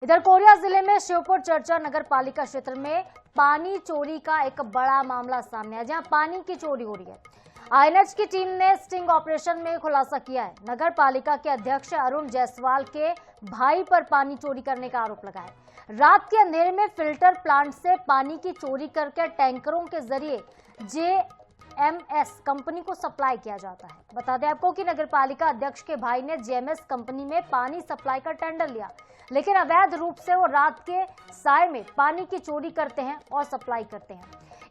इधर कोरिया जिले में श्योपुर चर्चा नगर पालिका क्षेत्र में पानी चोरी का एक बड़ा मामला सामने आया, जहां पानी की चोरी हो रही है। आईएनएच की टीम ने स्टिंग ऑपरेशन में खुलासा किया है। नगर पालिका के अध्यक्ष अरुण जायसवाल के भाई पर पानी चोरी करने का आरोप लगा है। रात के अंधेरे में फिल्टर प्लांट से पानी की चोरी करके टैंकरों के जरिए जेएमएस कंपनी को सप्लाई किया जाता है। बता दें आपको कि नगर पालिका अध्यक्ष के भाई ने जेएमएस कंपनी में पानी सप्लाई का टेंडर लिया, लेकिन अवैध रूप से वो रात के साय में पानी की चोरी करते हैं और सप्लाई करते हैं।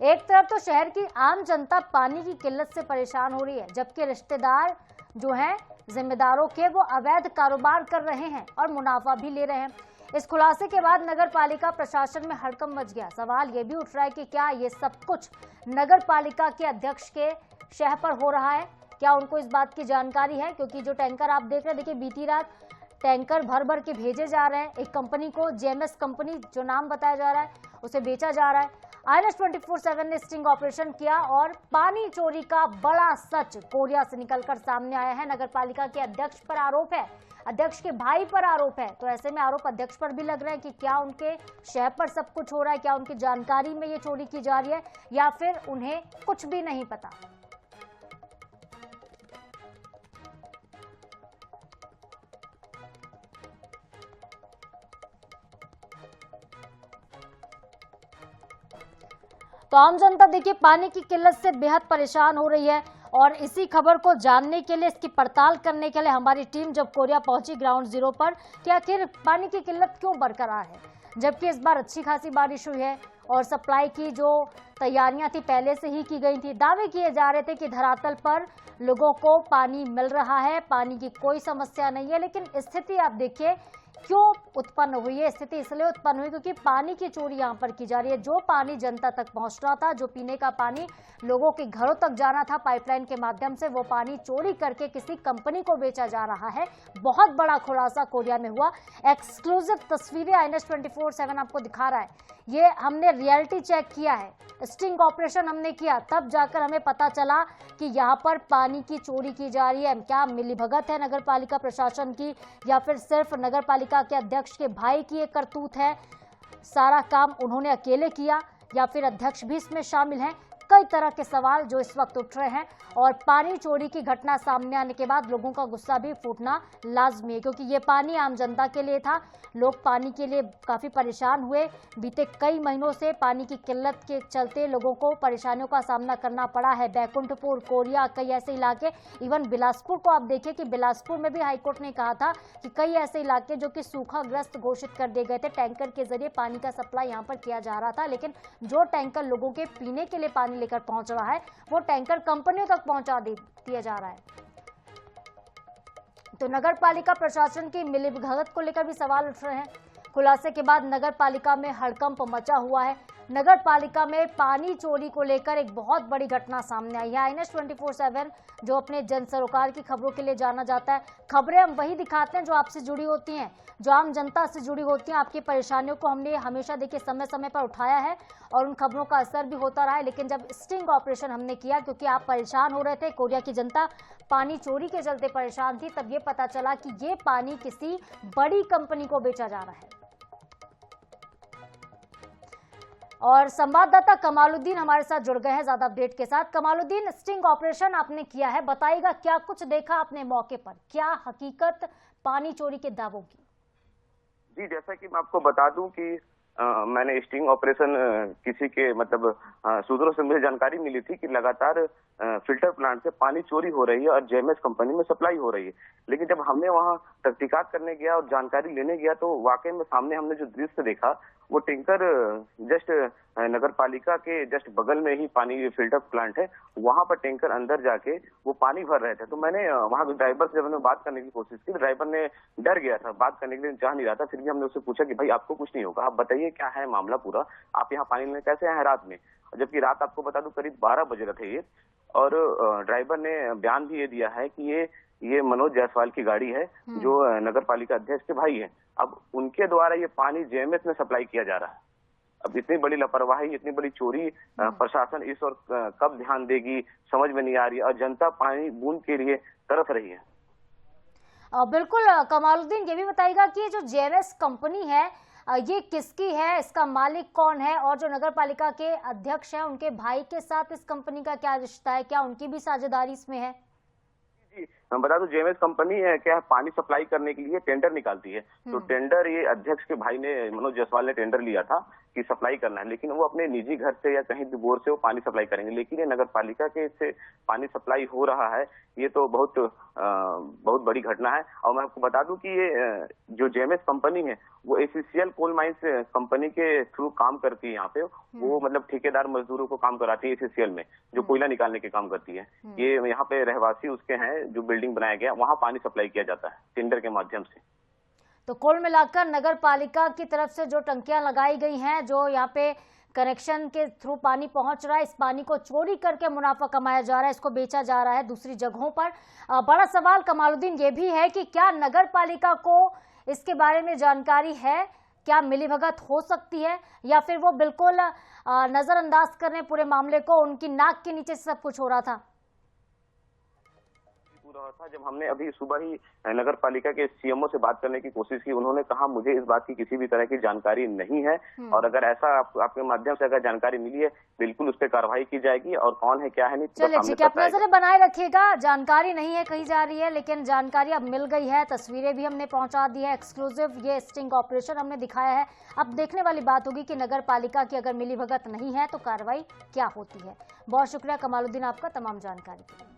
एक तरफ तो शहर की आम जनता पानी की किल्लत से परेशान हो रही है, जबकि रिश्तेदार जो हैं जिम्मेदारों के वो अवैध कारोबार कर रहे हैं और मुनाफा भी ले रहे हैं। इस खुलासे के बाद नगर पालिका प्रशासन में हड़कंप मच गया। सवाल ये भी उठ रहा है कि क्या ये सब कुछ नगर पालिका के अध्यक्ष के शह पर हो रहा है? क्या उनको इस बात की जानकारी है? क्योंकि जो टैंकर आप देख रहे हैं, देखिए बीती रात टैंकर भर भर के भेजे जा रहे हैं एक कंपनी को, जेएमएस कंपनी जो नाम बताया जा रहा है उसे बेचा जा रहा है। आईएनएच 24/7 ने स्टिंग ऑपरेशन किया और पानी चोरी का बड़ा सच कोरिया से निकलकर सामने आया है। नगर पालिका के अध्यक्ष पर आरोप है, अध्यक्ष के भाई पर आरोप है, तो ऐसे में आरोप अध्यक्ष पर भी लग रहा है कि क्या उनके शहर पर सब कुछ हो रहा है, क्या उनकी जानकारी में ये चोरी की जा रही है या फिर उन्हें कुछ भी नहीं पता। तो आम जनता देखिए पानी की किल्लत से बेहद परेशान हो रही है और इसी खबर को जानने के लिए, इसकी पड़ताल करने के लिए हमारी टीम जब कोरिया पहुंची ग्राउंड जीरो पर कि आखिर पानी की किल्लत क्यों बरकरार है, जबकि इस बार अच्छी खासी बारिश हुई है और सप्लाई की जो तैयारियां थी पहले से ही की गई थी। दावे किए जा रहे थे कि धरातल पर लोगों को पानी मिल रहा है, पानी की कोई समस्या नहीं है, लेकिन स्थिति आप देखिए क्यों उत्पन्न हुई है। स्थिति इसलिए उत्पन्न हुई क्योंकि पानी की चोरी यहां पर की जा रही है। जो पानी जनता तक पहुंच रहा था, जो पीने का पानी लोगों के घरों तक जाना था पाइपलाइन के माध्यम से, वो पानी चोरी करके किसी कंपनी को बेचा जा रहा है। बहुत बड़ा खुलासा कोरिया में हुआ। एक्सक्लूसिव तस्वीरें आईएनएच 24/7 आपको दिखा रहा है। ये हमने रियलिटी चेक किया है, स्टिंग ऑपरेशन हमने किया, तब जाकर हमें पता चला कि यहाँ पर पानी की चोरी की जा रही है। क्या मिलीभगत है नगर पालिका प्रशासन की या फिर सिर्फ नगर पालिका के अध्यक्ष के भाई की एक करतूत है? सारा काम उन्होंने अकेले किया या फिर अध्यक्ष भी इसमें शामिल हैं? कई तरह के सवाल जो इस वक्त उठ रहे हैं और पानी चोरी की घटना सामने आने के बाद लोगों का गुस्सा भी फूटना लाजमी है, क्योंकि ये पानी आम जनता के लिए था। लोग पानी के लिए काफी परेशान हुए। बीते कई महीनों से पानी की किल्लत के चलते लोगों को परेशानियों का सामना करना पड़ा है। बैकुंठपुर, कोरिया, कई ऐसे इलाके, इवन बिलासपुर को आप देखिए कि बिलासपुर में भी हाईकोर्ट ने कहा था कि कई ऐसे इलाके जो कि सूखाग्रस्त घोषित कर दिए गए थे, टैंकर के जरिए पानी का सप्लाई यहाँ पर किया जा रहा था, लेकिन जो टैंकर लोगों के पीने के लिए पानी लेकर पहुंच रहा है वो टैंकर कंपनियों तक पहुंचा दिया जा रहा है। तो नगर पालिका प्रशासन की मिलीभगत को लेकर भी सवाल उठ रहे हैं। खुलासे के बाद नगर पालिका में हड़कंप मचा हुआ है। नगर पालिका में पानी चोरी को लेकर एक बहुत बड़ी घटना सामने आई है। आईएनएच 24/7 जो अपने जन सरोकार की खबरों के लिए जाना जाता है, खबरें हम वही दिखाते हैं जो आपसे जुड़ी होती हैं, जो आम जनता से जुड़ी होती हैं। आपकी परेशानियों को हमने हमेशा देखिए समय समय पर उठाया है और उन खबरों का असर भी होता रहा है। लेकिन जब स्टिंग ऑपरेशन हमने किया, क्योंकि आप परेशान हो रहे थे, कोरिया की जनता पानी चोरी के चलते परेशान थी, तब ये पता चला कि ये पानी किसी बड़ी कंपनी को बेचा जा रहा है। और संवाददाता कमालुद्दीन हमारे साथ जुड़ गए हैं ज्यादा अपडेट के साथ। कमालुद्दीन, स्टिंग ऑपरेशन आपने किया है, बताइएगा क्या कुछ देखा आपने मौके पर, क्या हकीकत पानी चोरी के दावों की? जी, जैसा कि मैं आपको बता दूं कि मैंने स्टिंग ऑपरेशन किसी के सूत्रों से मुझे जानकारी मिली थी कि लगातार फिल्टर प्लांट से पानी चोरी हो रही है और जेएमएस कंपनी में सप्लाई हो रही है। लेकिन जब हमने वहां तहकीकात करने गया और जानकारी लेने गया तो वाकई में सामने हमने जो दृश्य देखा, वो टैंकर जस्ट नगर पालिका के जस्ट बगल में ही पानी फिल्टर प्लांट है, वहां पर टैंकर अंदर जाके वो पानी भर रहे थे। तो मैंने वहां ड्राइवर से जब हमने बात करने की कोशिश की, ड्राइवर ने डर गया था, बात करने के लिए चाह नहीं रहा था। फिर भी हमने उससे पूछा कि भाई आपको कुछ नहीं होगा, आप बताइए क्या है मामला पूरा, आप यहाँ पानी लेने कैसे आए रात में? जबकि रात आपको बता दूं करीब 12 बज रहे थे ये। और ड्राइवर ने बयान भी ये दिया है कि ये मनोज जायसवाल की गाड़ी है जो नगर पालिका अध्यक्ष के भाई है। अब उनके द्वारा ये पानी जेएमएस में सप्लाई किया जा रहा है। अब इतनी बड़ी लापरवाही, इतनी बड़ी चोरी प्रशासन इस और कब ध्यान देगी समझ में नहीं आ रही है और जनता पानी बूंद के लिए तरस रही है। बिल्कुल कमालुद्दीन, ये भी बताइएगा कि जो जेएमएस कंपनी है ये किसकी है, इसका मालिक कौन है, और जो नगर पालिका के अध्यक्ष हैं उनके भाई के साथ इस कंपनी का क्या रिश्ता है, क्या उनकी भी साझेदारी इसमें है? मैं बता दूं, जेएमएस कंपनी है क्या पानी सप्लाई करने के लिए टेंडर निकालती है। तो टेंडर ये अध्यक्ष के भाई ने, मनोज जायसवाल ने टेंडर लिया था कि सप्लाई करना है, लेकिन वो अपने निजी घर से या कहीं भी बोर से वो पानी सप्लाई करेंगे। लेकिन ये नगर पालिका के इससे पानी सप्लाई हो रहा है, ये तो बहुत बड़ी घटना है। और मैं आपको बता दूं कि ये जो जेएमएस कंपनी है वो एसीसीएल कोल माइंस कंपनी के थ्रू काम करती है यहाँ पे। वो मतलब ठेकेदार मजदूरों को काम कराती है एसीसीएल में, जो कोयला निकालने के काम करती है। ये यहाँ पे रहवासी उसके हैं, जो बिल्डिंग बनाया गया वहाँ पानी सप्लाई किया जाता है टेंडर के माध्यम से। तो कुल मिलाकर नगर पालिका की तरफ से जो टंकियां लगाई गई हैं, जो यहाँ पे कनेक्शन के थ्रू पानी पहुंच रहा है, इस पानी को चोरी करके मुनाफा कमाया जा रहा है, इसको बेचा जा रहा है दूसरी जगहों पर। बड़ा सवाल कमालुद्दीन ये भी है कि क्या नगर पालिका को इसके बारे में जानकारी है, क्या मिलीभगत हो सकती है, या फिर वो बिल्कुल नजरअंदाज कर रहे हैं पूरे मामले को, उनकी नाक के नीचे से सब कुछ हो रहा था? जब हमने अभी सुबह ही नगर पालिका के सीएमओ से बात करने की कोशिश की, उन्होंने कहा मुझे इस बात की किसी भी तरह की जानकारी नहीं है, और अगर ऐसा आपके माध्यम से अगर जानकारी मिली है बिल्कुल उस पर कार्रवाई की जाएगी, और कौन है क्या है नहीं। चलिए ठीक है, आप नजरें बनाए रखिएगा। जानकारी नहीं है कही जा रही है, लेकिन जानकारी अब मिल गई है, तस्वीरें भी हमने पहुंचा दी है, एक्सक्लूसिव ये स्टिंग ऑपरेशन हमने दिखाया है। अब देखने वाली बात होगी कि नगर पालिका की अगर मिलीभगत नहीं है तो कार्रवाई क्या होती है। बहुत शुक्रिया कमालुद्दीन आपका तमाम जानकारी के लिए।